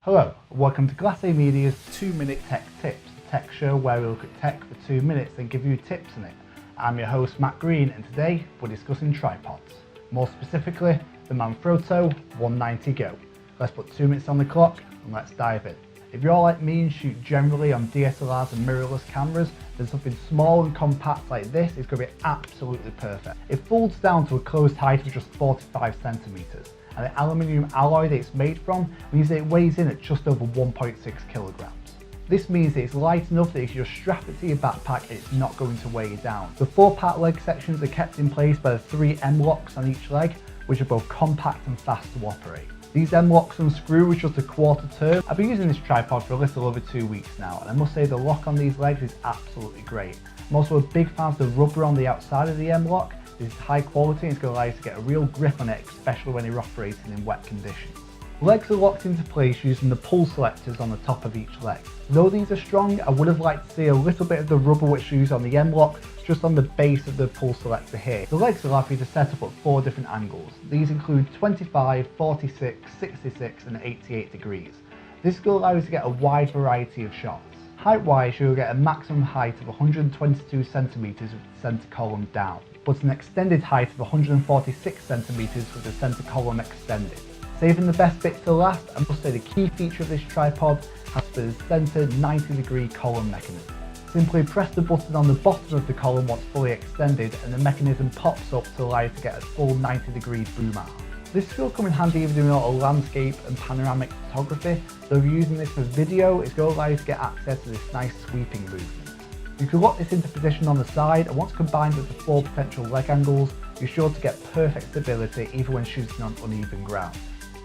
Hello, welcome to Glacé Media's 2-Minute Tech Tips, a tech show where we look at tech for 2 minutes and give you tips on it. I'm your host Matt Green, and today we're discussing tripods, more specifically the Manfrotto 190 Go. Let's put 2 minutes on the clock and let's dive in. If you're like me and shoot generally on DSLRs and mirrorless cameras, then something small and compact like this is going to be absolutely perfect. It folds down to a closed height of just 45 centimeters, and the aluminium alloy that it's made from means that it weighs in at just over 1.6 kilograms. This means that it's light enough that if you strap it to your backpack, it's not going to weigh you down. The 4-part leg sections are kept in place by the 3 M-locks on each leg, which are both compact and fast to operate. These M-locks unscrew with just a quarter turn. I've been using this tripod for a little over 2 weeks now, and I must say the lock on these legs is absolutely great. I'm also a big fan of the rubber on the outside of the M-lock. This is high quality and it's going to allow you to get a real grip on it, especially when you're operating in wet conditions. The legs are locked into place using the pull selectors on the top of each leg. Though these are strong, I would have liked to see a little bit of the rubber which is used on the M-lock just on the base of the pull selector here. The legs allow you to set up at 4 different angles. These include 25, 46, 66 and 88 degrees. This will allow you to get a wide variety of shots. Height-wise, you'll get a maximum height of 122 centimeters with the center column down, but an extended height of 146 centimeters with the center column extended. Saving the best bits to last, I must say the key feature of this tripod has the center 90-degree column mechanism. Simply press the button on the bottom of the column once fully extended and the mechanism pops up to allow you to get a full 90-degree boom arm. This will come in handy if you're doing a lot of landscape and panoramic photography, so if you're using this for video, it's going to allow you to get access to this nice sweeping movement. You can lock this into position on the side, and once combined with the 4 potential leg angles, you're sure to get perfect stability even when shooting on uneven ground.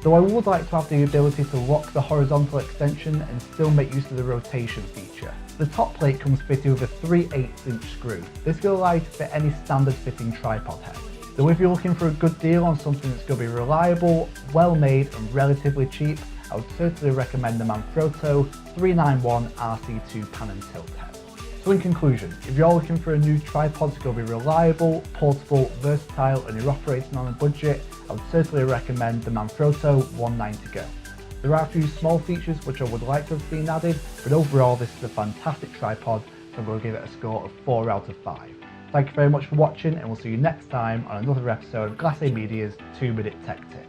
Though I would like to have the ability to lock the horizontal extension and still make use of the rotation feature. The top plate comes fitted with a 3/8 inch screw. This will allow you to fit any standard fitting tripod head. Though if you're looking for a good deal on something that's going to be reliable, well made and relatively cheap, I would certainly recommend the Manfrotto 391 RC2 pan and tilt head. So in conclusion, if you're looking for a new tripod that's going to be reliable, portable, versatile and you're operating on a budget, I would certainly recommend the Manfrotto 190 Go. There are a few small features which I would like to have seen added, but overall this is a fantastic tripod, so I'm going to give it a score of 4 out of 5. Thank you very much for watching, and we'll see you next time on another episode of Glacé Media's 2-Minute Tech Tip.